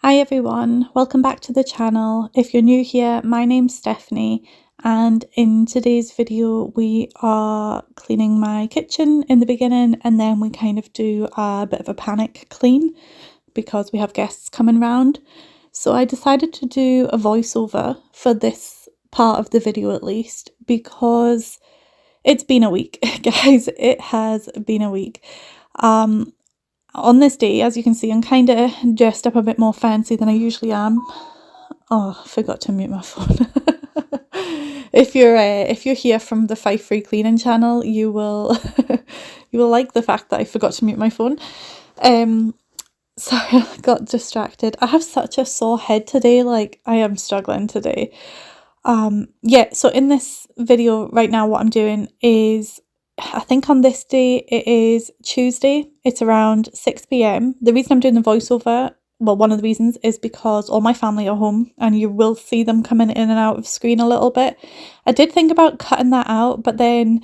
Hi everyone, welcome back to the channel. If you're new here, my name's Stephanie, and in today's video we are cleaning my kitchen in the beginning, and then we kind of do a bit of a panic clean because we have guests coming round. So I decided to do a voiceover for this part of the video at least, because it's been a week, guys. It has been a week. On this day, as you can see, I'm kind of dressed up a bit more fancy than I usually am. Oh, I forgot to mute my phone. If you're here from the Five Free Cleaning channel, you will you will like the fact that I forgot to mute my phone. Sorry, I got distracted. I have such a sore head today, like I am struggling today. Yeah, so in this video right now, what I'm doing is, I think on this day it is Tuesday, it's around 6 p.m. The reason I'm doing the voiceover, well, one of the reasons is because all my family are home and you will see them coming in and out of screen a little bit. I did think about cutting that out, but then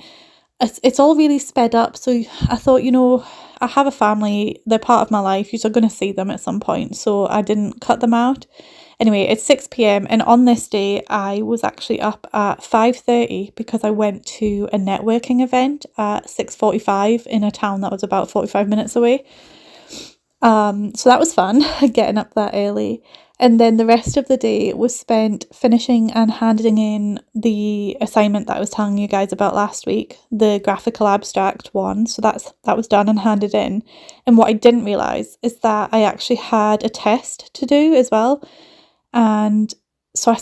it's all really sped up, so I thought, I have a family, they're part of my life, you're going to see them at some point, so I didn't cut them out. Anyway, it's 6 p.m. and on this day I was actually up at 5:30 because I went to a networking event at 6:45 in a town that was about 45 minutes away. So that was fun, getting up that early. And then the rest of the day was spent finishing and handing in the assignment that I was telling you guys about last week, the graphical abstract one. So that was done and handed in. And what I didn't realise is that I actually had a test to do as well. And so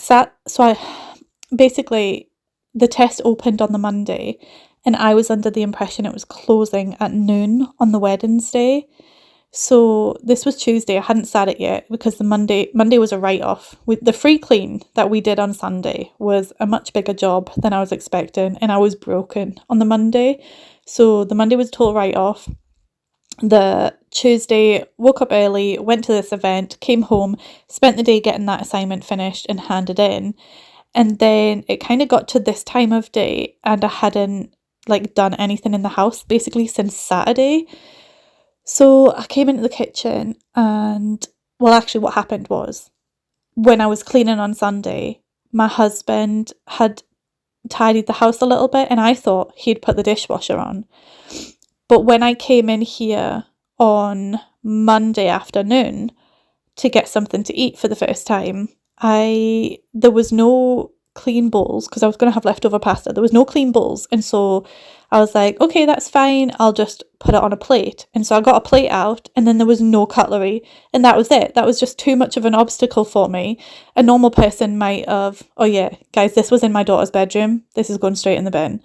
basically the test opened on the Monday and I was under the impression it was closing at noon on the Wednesday. So this was Tuesday. I hadn't sat it yet because the Monday was a write-off. With the free clean that we did on Sunday was a much bigger job than I was expecting, and I was broken on the Monday. So the Monday was a total write-off. The Tuesday, woke up early, went to this event, came home, spent the day getting that assignment finished and handed in. And then it kind of got to this time of day and I hadn't done anything in the house basically since Saturday. So I came into the kitchen and, well, actually what happened was, when I was cleaning on Sunday, my husband had tidied the house a little bit and I thought he'd put the dishwasher on. But when I came in here on Monday afternoon to get something to eat for the first time, there was no clean bowls because I was going to have leftover pasta. There was no clean bowls, and so I was like, okay, that's fine, I'll just put it on a plate. And so I got a plate out and then there was no cutlery, and that was it. That was just too much of an obstacle for me. A normal person might have, oh yeah, guys, this was in my daughter's bedroom, this is going straight in the bin.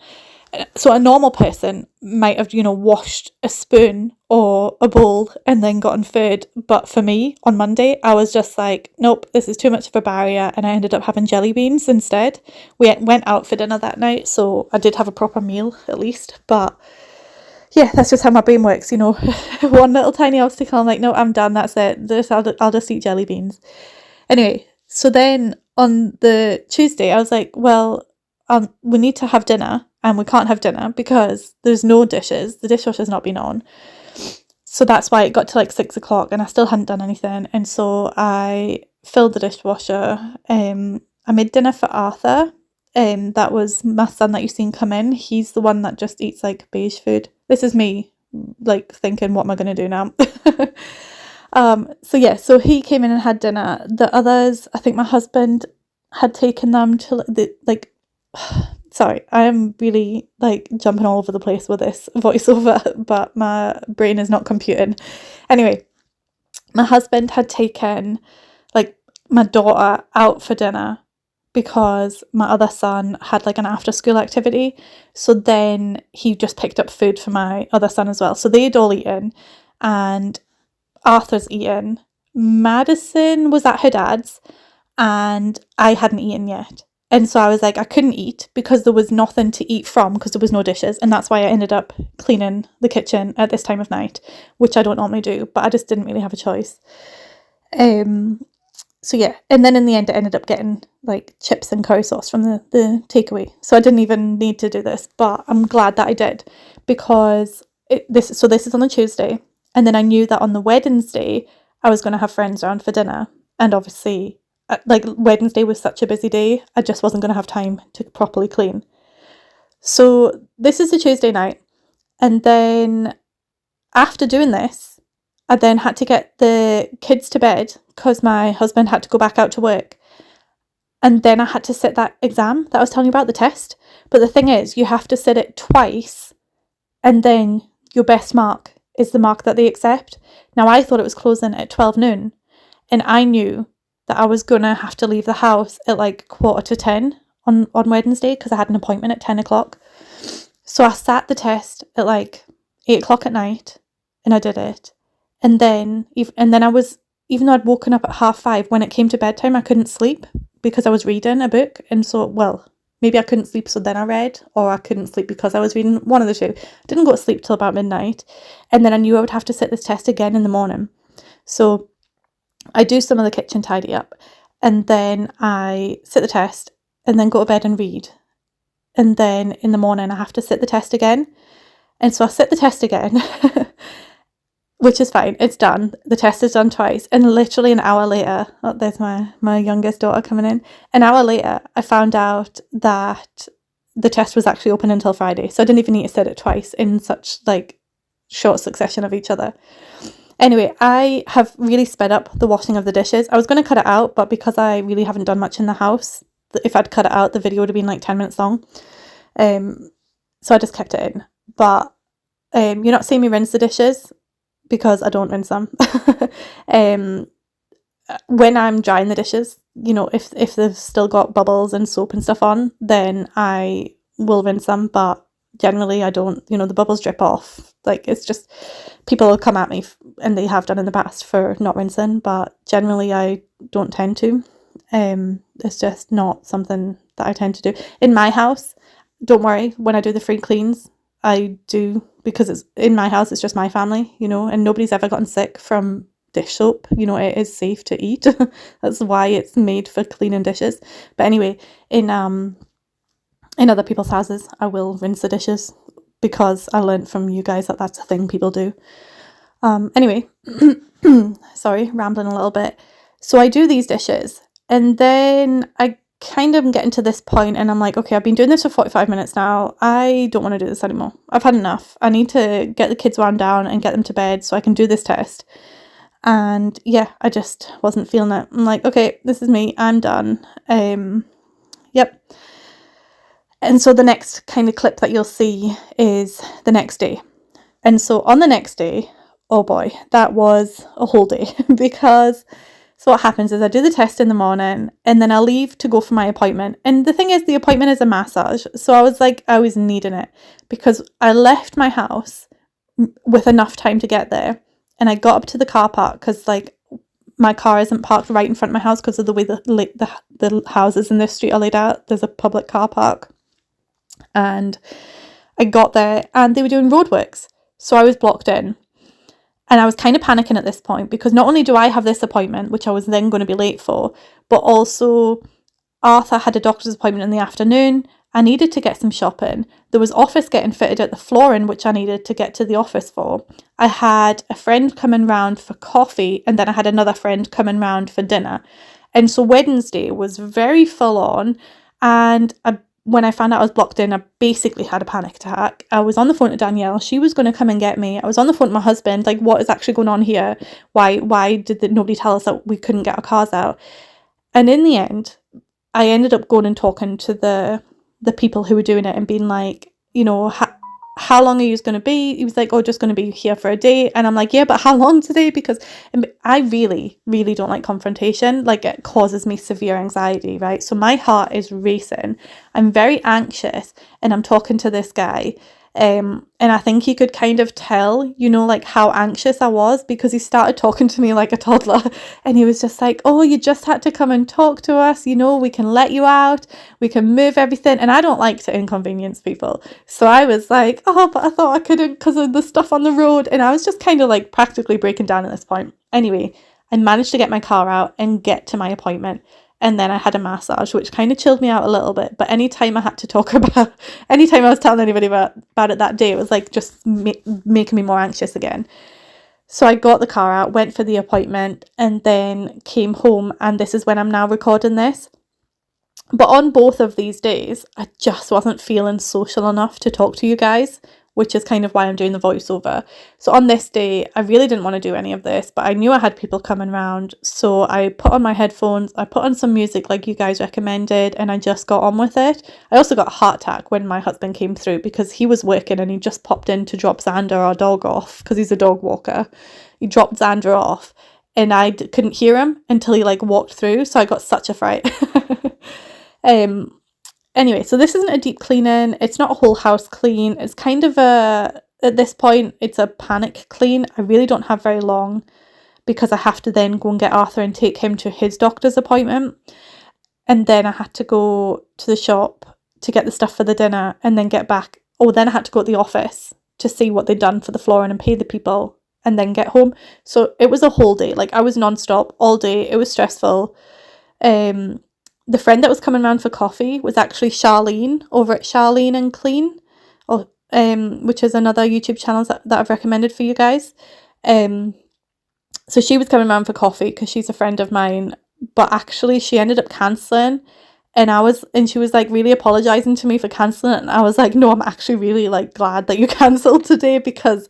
So a normal person might have, washed a spoon or a bowl and then gotten food. But for me, on Monday, I was just like, nope, this is too much of a barrier. And I ended up having jelly beans instead. We went out for dinner that night, so I did have a proper meal at least. But yeah, that's just how my brain works, One little tiny obstacle, I'm like, no, I'm done, that's it. I'll just eat jelly beans. Anyway, so then on the Tuesday, I was like, well, we need to have dinner. And we can't have dinner because there's no dishes. The dishwasher's not been on. So that's why it got to 6 o'clock and I still hadn't done anything. And so I filled the dishwasher. I made dinner for Arthur. That was my son that you've seen come in. He's the one that just eats beige food. This is me thinking, what am I going to do now? So he came in and had dinner. The others, I think my husband had taken them to sorry, I am really jumping all over the place with this voiceover, but my brain is not computing. Anyway, my husband had taken my daughter out for dinner because my other son had an after school activity. So then he just picked up food for my other son as well. So they'd all eaten and Arthur's eaten. Madison was at her dad's and I hadn't eaten yet. And so I was like, I couldn't eat because there was nothing to eat from because there was no dishes. And that's why I ended up cleaning the kitchen at this time of night, which I don't normally do, but I just didn't really have a choice. So yeah, and then in the end, I ended up getting chips and curry sauce from the takeaway. So I didn't even need to do this, but I'm glad that I did because this is on a Tuesday. And then I knew that on the Wednesday, I was going to have friends around for dinner. And obviously, like Wednesday was such a busy day, I just wasn't going to have time to properly clean. So this is a Tuesday night. And then after doing this, I then had to get the kids to bed because my husband had to go back out to work. And then I had to sit that exam that I was telling you about, the test. But the thing is, you have to sit it twice, and then your best mark is the mark that they accept. Now, I thought it was closing at 12 noon, and I knew that I was going to have to leave the house at like 9:45 on Wednesday because I had an appointment at 10 o'clock. So I sat the test at like 8 o'clock at night, and I did it. And then I was, even though I'd woken up at 4:30, when it came to bedtime, I couldn't sleep because I was reading a book. And so, well, maybe I couldn't sleep, so then I read, or I couldn't sleep because I was reading, one of the two. I didn't go to sleep till about midnight. And then I knew I would have to sit this test again in the morning. So I do some of the kitchen tidy up, and then I sit the test, and then go to bed and read. And then in the morning, I have to sit the test again. And so I sit the test again, which is fine. It's done. The test is done twice. And literally an hour later, oh, there's my youngest daughter coming in. An hour later, I found out that the test was actually open until Friday. So I didn't even need to sit it twice in such like short succession of each other. Anyway, I have really sped up the washing of the dishes. I was going to cut it out, but because I really haven't done much in the house, if I'd cut it out, the video would have been like 10 minutes long. So I just kept it in. But you're not seeing me rinse the dishes because I don't rinse them. When I'm drying the dishes, you know, if they've still got bubbles and soap and stuff on, then I will rinse them. But generally I don't, you know, the bubbles drip off. Like, it's just, people will come at me, and they have done in the past, for not rinsing, but generally I don't tend to. It's just not something that I tend to do. In my house, don't worry, when I do the free cleans, I do, because it's in my house, it's just my family, you know, and nobody's ever gotten sick from dish soap. You know, it is safe to eat. That's why it's made for cleaning dishes. But anyway, in other people's houses, I will rinse the dishes because I learned from you guys that that's a thing people do. Anyway, sorry, rambling a little bit. So I do these dishes, and then I kind of getting to this point, and I'm like, okay, I've been doing this for 45 minutes now. I don't want to do this anymore. I've had enough. I need to get the kids wound down and get them to bed so I can do this test. And yeah, I just wasn't feeling it. I'm like, okay, this is me. I'm done. Yep. And so the next kind of clip that you'll see is the next day. And so on the next day, oh boy, that was a whole day because so what happens is I do the test in the morning, and then I leave to go for my appointment. And the thing is, the appointment is a massage. So I was like, I was needing it because I left my house with enough time to get there. And I got up to the car park because like my car isn't parked right in front of my house because of the way the houses in this street are laid out. There's a public car park. And I got there and they were doing roadworks. So I was blocked in. And I was kind of panicking at this point because not only do I have this appointment, which I was then going to be late for, but also Arthur had a doctor's appointment in the afternoon. I needed to get some shopping. There was office getting fitted at the flooring, which I needed to get to the office for. I had a friend coming round for coffee, and then I had another friend coming round for dinner. And so Wednesday was very full on. And when I found out I was blocked in, I basically had a panic attack. I was on the phone to Danielle. She was going to come and get me. I was on the phone to my husband. Like, what is actually going on here? Why did nobody tell us that we couldn't get our cars out? And in the end, I ended up going and talking to the people who were doing it and being like, you know, how long are you going to be? He was like, oh, just going to be here for a day. And I'm like, yeah, but how long today? Because I really, really don't like confrontation. Like, it causes me severe anxiety, right? So my heart is racing. I'm very anxious, and I'm talking to this guy. And I think he could kind of tell, you know, like how anxious I was, because he started talking to me like a toddler, and he was just like, oh, you just had to come and talk to us, you know, we can let you out, we can move everything. And I don't like to inconvenience people. So I was like, oh, but I thought I couldn't because of the stuff on the road. And I was just kind of like practically breaking down at this point. Anyway, I managed to get my car out and get to my appointment. And then I had a massage, which kind of chilled me out a little bit. But anytime I was telling anybody about it that day, it was like just making me more anxious again. So I got the car out, went for the appointment, and then came home, and this is when I'm now recording this. But on both of these days, I just wasn't feeling social enough to talk to you guys, which is kind of why I'm doing the voiceover. So on this day, I really didn't want to do any of this, but I knew I had people coming around. So I put on my headphones, I put on some music like you guys recommended, and I just got on with it. I also got a heart attack when my husband came through because he was working and he just popped in to drop Xander, our dog, off because he's a dog walker. He dropped Xander off and I couldn't hear him until he like walked through. So I got such a fright. Anyway, so this isn't a deep cleaning. It's not a whole house clean. It's kind of at this point, it's a panic clean. I really don't have very long because I have to then go and get Arthur and take him to his doctor's appointment. And then I had to go to the shop to get the stuff for the dinner and then get back. Oh, then I had to go to the office to see what they'd done for the flooring and pay the people and then get home. So it was a whole day. Like I was non-stop all day. It was stressful. The friend that was coming around for coffee was actually Charlene over at Charlene and Clean, which is another YouTube channel that I've recommended for you guys. So she was coming around for coffee because she's a friend of mine, but actually she ended up cancelling, and she was like really apologising to me for cancelling it, and I was like, no, I'm actually really like glad that you cancelled today because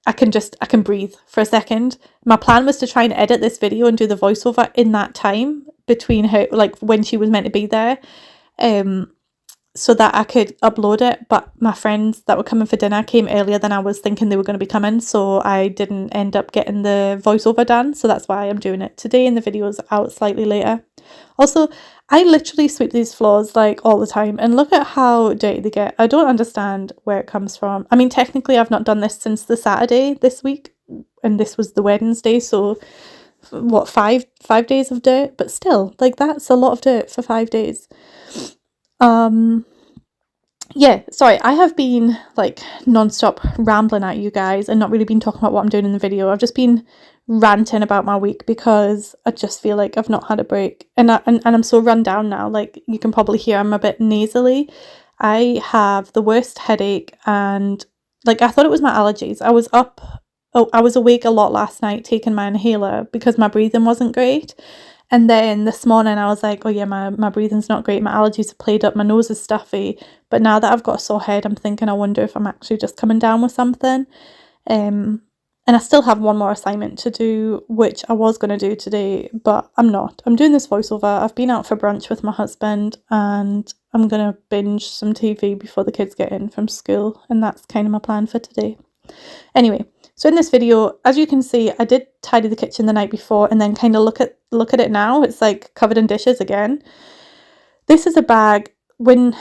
I can breathe for a second. My plan was to try and edit this video and do the voiceover in that time between her, like when she was meant to be there, so that I could upload it. But my friends that were coming for dinner came earlier than I was thinking they were going to be coming, so I didn't end up getting the voiceover done. So that's why I'm doing it today, and the video's out slightly later. Also, I literally sweep these floors like all the time, and look at how dirty they get. I don't understand where it comes from. I mean, technically I've not done this since the Saturday this week, and this was the Wednesday, so what, five days of dirt? But still, like, that's a lot of dirt for 5 days. Yeah, sorry, I have been like non-stop rambling at you guys and not really been talking about what I'm doing in the video. I've just been ranting about my week because I just feel like I've not had a break, and I'm so run down now. Like you can probably hear I'm a bit nasally. I have the worst headache, and like I thought it was my allergies. I was awake a lot last night taking my inhaler because my breathing wasn't great. And then this morning I was like, oh yeah, my breathing's not great. My allergies have played up. My nose is stuffy. But now that I've got a sore head, I'm thinking I wonder if I'm actually just coming down with something. And I still have one more assignment to do, which I was going to do today, but I'm not. I'm doing this voiceover. I've been out for brunch with my husband and I'm going to binge some TV before the kids get in from school. And that's kind of my plan for today. Anyway, so in this video, as you can see, I did tidy the kitchen the night before and then kind of look at it now. It's like covered in dishes again. This is a bag. When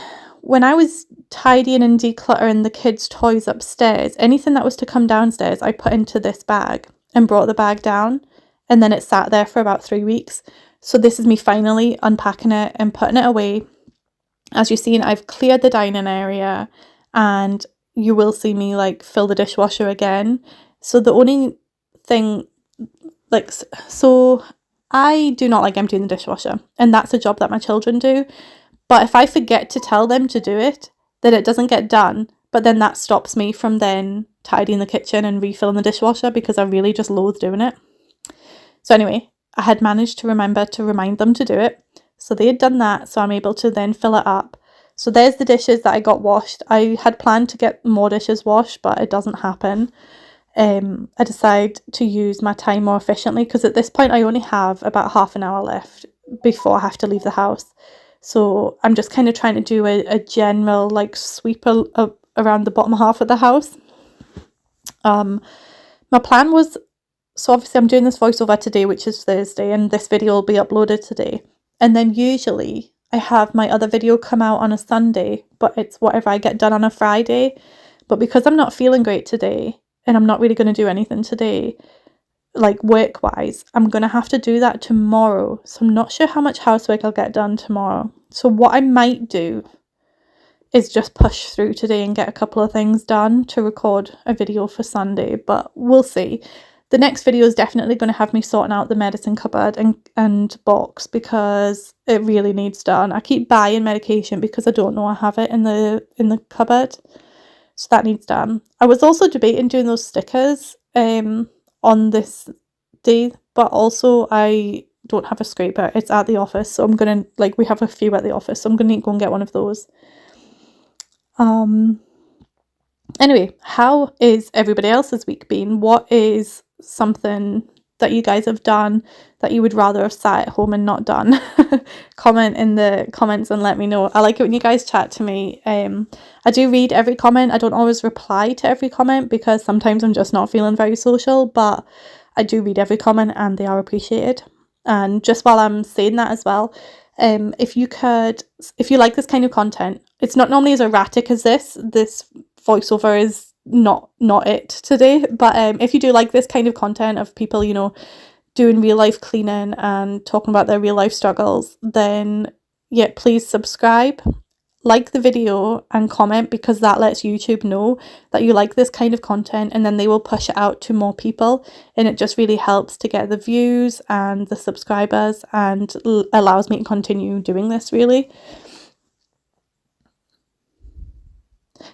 I was tidying and decluttering the kids' toys upstairs, anything that was to come downstairs, I put into this bag and brought the bag down, and then it sat there for about 3 weeks. So this is me finally unpacking it and putting it away. As you've seen, I've cleared the dining area, and you will see me like fill the dishwasher again. So the only thing, like, so I do not like emptying the dishwasher, and that's a job that my children do. But if I forget to tell them to do it, then it doesn't get done. But then that stops me from then tidying the kitchen and refilling the dishwasher because I really just loathe doing it. So anyway, I had managed to remember to remind them to do it. So they had done that, so I'm able to then fill it up. So there's the dishes that I got washed. I had planned to get more dishes washed, but it doesn't happen. I decide to use my time more efficiently because at this point I only have about half an hour left before I have to leave the house. So I'm just kind of trying to do a general like sweep around the bottom half of the house. My plan was, so obviously I'm doing this voiceover today, which is Thursday, and this video will be uploaded today. And then usually I have my other video come out on a Sunday, but it's whatever I get done on a Friday. But because I'm not feeling great today and I'm not really going to do anything today, like work-wise, I'm going to have to do that tomorrow. So I'm not sure how much housework I'll get done tomorrow. So what I might do is just push through today and get a couple of things done to record a video for Sunday, but we'll see. The next video is definitely going to have me sorting out the medicine cupboard and box because it really needs done. I keep buying medication because I don't know I have it in the cupboard. So that needs done. I was also debating doing those stickers on this day, but also I don't have a scraper. It's at the office, so I'm gonna, like, we have a few at the office, so I'm gonna need to go and get one of those. Anyway, how is everybody else's week been? What is something that you guys have done that you would rather have sat at home and not done? Comment in the comments and let me know. I like it when you guys chat to me. I do read every comment. I don't always reply to every comment because sometimes I'm just not feeling very social, but I do read every comment and they are appreciated. And just while I'm saying that as well, if you like this kind of content, it's not normally as erratic as this voiceover is not it today, but if you do like this kind of content of people, you know, doing real life cleaning and talking about their real life struggles, then yeah, please subscribe, like the video and comment, because that lets YouTube know that you like this kind of content, and then they will push it out to more people, and it just really helps to get the views and the subscribers and allows me to continue doing this, really.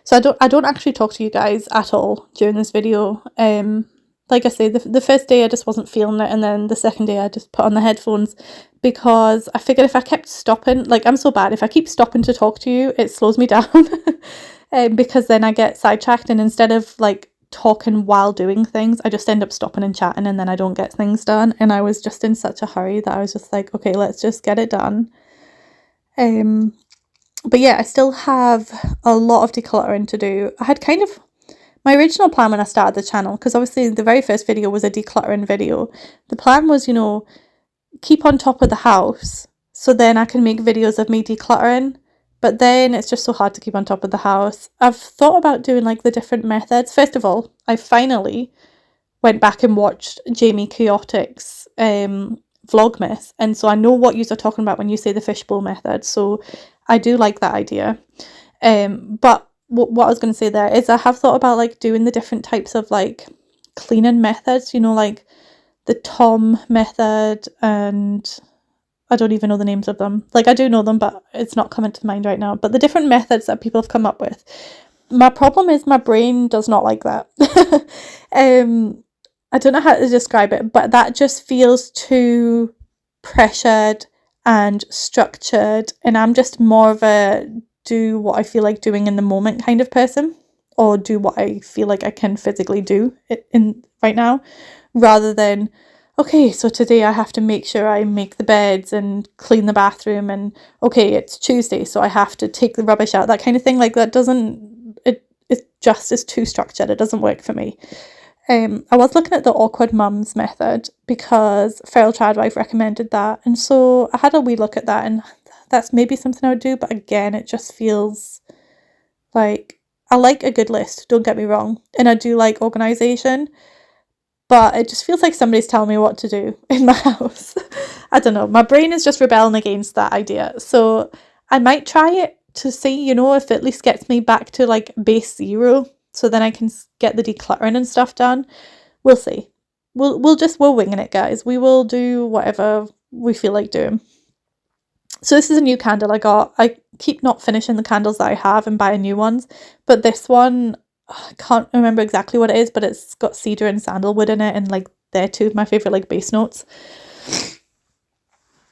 So I don't actually talk to you guys at all during this video. Like I say, the first day I just wasn't feeling it, and then the second day I just put on the headphones because I figured if I kept stopping, like, I'm so bad, if I keep stopping to talk to you, it slows me down. Because then I get sidetracked, and instead of like talking while doing things, I just end up stopping and chatting, and then I don't get things done. And I was just in such a hurry that I was just like, okay, let's just get it done. But yeah, I still have a lot of decluttering to do. I had kind of my original plan when I started the channel, because obviously the very first video was a decluttering video. The plan was, you know, keep on top of the house so then I can make videos of me decluttering. But then it's just so hard to keep on top of the house. I've thought about doing like the different methods. First of all, I finally went back and watched Jamie Chaotic's Vlogmas, and so I know what you are talking about when you say the fishbowl method, so I do like that idea. But what I was going to say there is I have thought about like doing the different types of like cleaning methods, you know, like the Tom method, and I don't even know the names of them. Like, I do know them, but it's not coming to mind right now. But the different methods that people have come up with. My problem is my brain does not like that. I don't know how to describe it, but that just feels too pressured and structured, and I'm just more of a do what I feel like doing in the moment kind of person, or do what I feel like I can physically do in right now, rather than, okay, so today I have to make sure I make the beds and clean the bathroom, and okay, it's Tuesday, so I have to take the rubbish out, that kind of thing. Like, that doesn't, it just is too structured. It doesn't work for me. I was looking at the awkward mums method because Feral Tradwife recommended that, and so I had a wee look at that, and that's maybe something I would do, but again, it just feels like, I like a good list, don't get me wrong, and I do like organisation, but it just feels like somebody's telling me what to do in my house. I don't know, my brain is just rebelling against that idea, so I might try it to see, you know, if it at least gets me back to like base zero, so then I can get the decluttering and stuff done. We'll see. We're winging it, guys. We will do whatever we feel like doing. So this is a new candle I got. I keep not finishing the candles that I have and buying new ones, but this one, I can't remember exactly what it is, but it's got cedar and sandalwood in it, and like they're two of my favourite like base notes.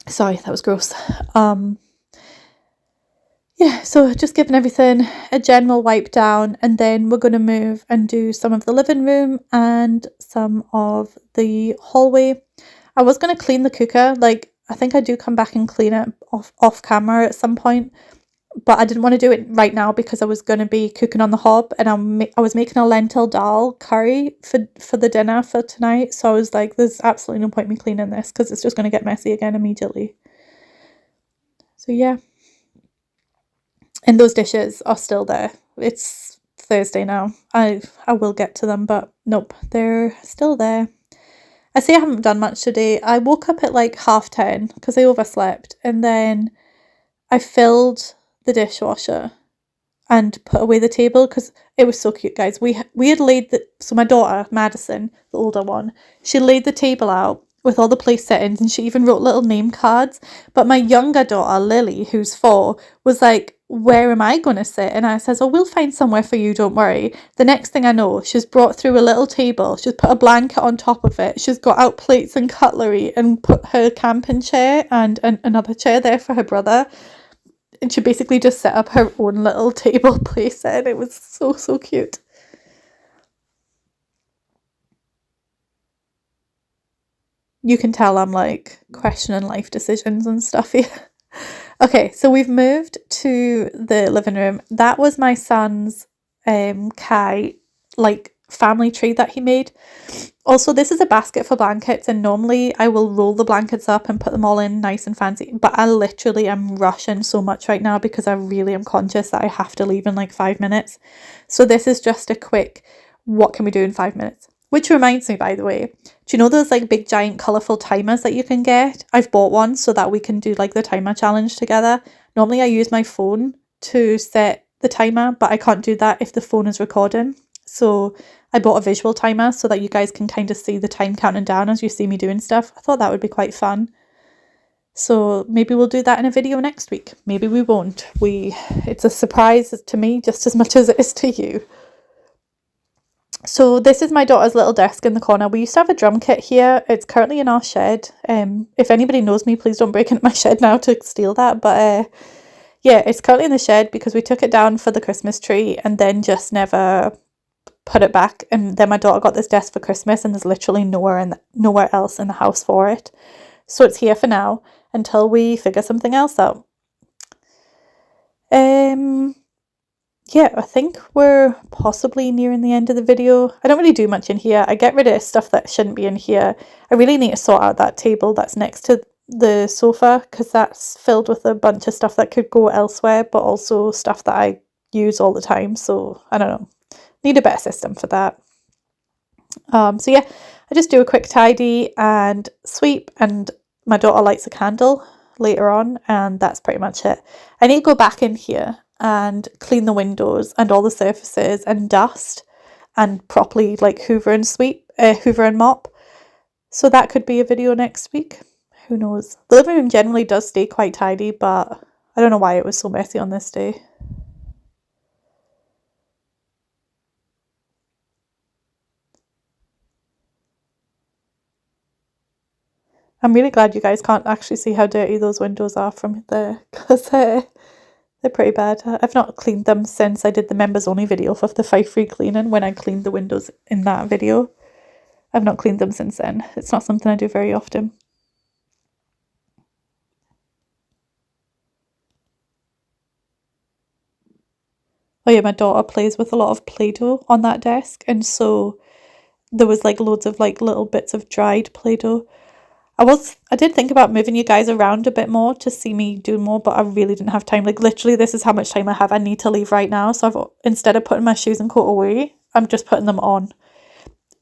Sorry, that was gross. Yeah, so just giving everything a general wipe down, and then we're going to move and do some of the living room and some of the hallway. I was going to clean the cooker, like I think I do come back and clean it off camera at some point, but I didn't want to do it right now because I was going to be cooking on the hob, and I was making a lentil dal curry for the dinner for tonight, so I was like, there's absolutely no point me cleaning this because it's just going to get messy again immediately. So yeah. And those dishes are still there. It's Thursday now. I will get to them, but nope, they're still there. I say I haven't done much today. I woke up at like 10:30 because I overslept, and then I filled the dishwasher and put away the table because it was so cute, guys. We had laid so my daughter Madison, the older one, she laid the table out with all the place settings, and she even wrote little name cards. But my younger daughter Lily, who's 4, was like, where am I going to sit? And I says, oh, we'll find somewhere for you, don't worry. The next thing I know, she's brought through a little table. She's put a blanket on top of it. She's got out plates and cutlery and put her camping chair and another chair there for her brother. And she basically just set up her own little table place and it was so, so cute. You can tell I'm like questioning life decisions and stuff here. Okay, so we've moved to the living room. That was my son's Kai like family tree that he made. Also, this is a basket for blankets, and normally I will roll the blankets up and put them all in nice and fancy, but I literally am rushing so much right now because I really am conscious that I have to leave in like 5 minutes. So this is just a quick, what can we do in 5 minutes? Which reminds me, by the way, do you know those like big giant colourful timers that you can get? I've bought one so that we can do like the timer challenge together. Normally I use my phone to set the timer, but I can't do that if the phone is recording. So I bought a visual timer so that you guys can kind of see the time counting down as you see me doing stuff. I thought that would be quite fun. So maybe we'll do that in a video next week. Maybe we won't. It's a surprise to me just as much as it is to you. So this is my daughter's little desk in the corner. We used to have a drum kit here. It's currently in our shed. If anybody knows me, please don't break into my shed now to steal that. But yeah, it's currently in the shed because we took it down for the Christmas tree and then just never put it back. And then my daughter got this desk for Christmas and there's literally nowhere else in the house for it. So it's here for now until we figure something else out. Yeah, I think we're possibly nearing the end of the video. I don't really do much in here. I get rid of stuff that shouldn't be in here. I really need to sort out that table that's next to the sofa because that's filled with a bunch of stuff that could go elsewhere, but also stuff that I use all the time. So I don't know. Need a better system for that. So yeah, I just do a quick tidy and sweep, and my daughter lights a candle later on, and that's pretty much it. I need to go back in here and clean the windows and all the surfaces and dust and properly like hoover and mop. So that could be a video next week. Who knows? The living room generally does stay quite tidy, but I don't know why it was so messy on this day. I'm really glad you guys can't actually see how dirty those windows are from there because they're pretty bad. I've not cleaned them since I did the members only video for the 5 free cleaning when I cleaned the windows in that video. I've not cleaned them since then. It's not something I do very often. Oh yeah, my daughter plays with a lot of Play-Doh on that desk, and so there was like loads of like little bits of dried Play-Doh. I did think about moving you guys around a bit more to see me do more, but I really didn't have time. Like literally this is how much time I have. I need to leave right now. So instead of putting my shoes and coat away, I'm just putting them on.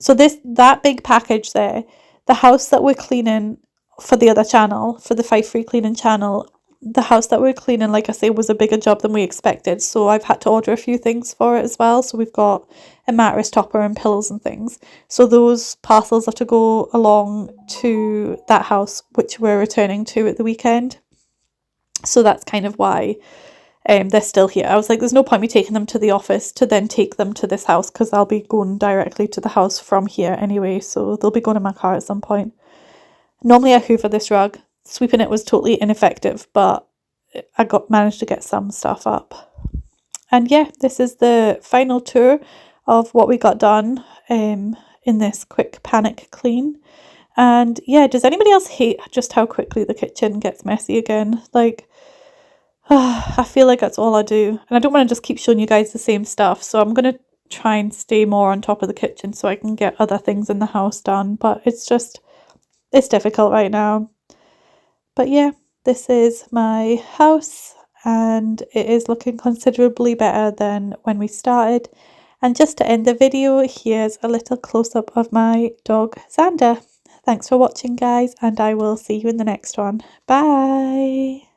So that big package there, the house that we're cleaning for the other channel, for the 5 free cleaning channel, the house that we're cleaning, like I say, was a bigger job than we expected. So I've had to order a few things for it as well. So we've got a mattress topper and pillows and things. So those parcels have to go along to that house, which we're returning to at the weekend. So that's kind of why they're still here. I was like, there's no point me taking them to the office to then take them to this house because I'll be going directly to the house from here anyway. So they'll be going in my car at some point. Normally I hoover this rug. Sweeping it was totally ineffective, but I managed to get some stuff up. And yeah, this is the final tour of what we got done in this quick panic clean. And yeah, does anybody else hate just how quickly the kitchen gets messy again? Like, I feel like that's all I do. And I don't want to just keep showing you guys the same stuff. So I'm going to try and stay more on top of the kitchen so I can get other things in the house done. But it's difficult right now. But yeah, this is my house and it is looking considerably better than when we started. And just to end the video, here's a little close-up of my dog Xander. Thanks for watching guys, and I will see you in the next one. Bye!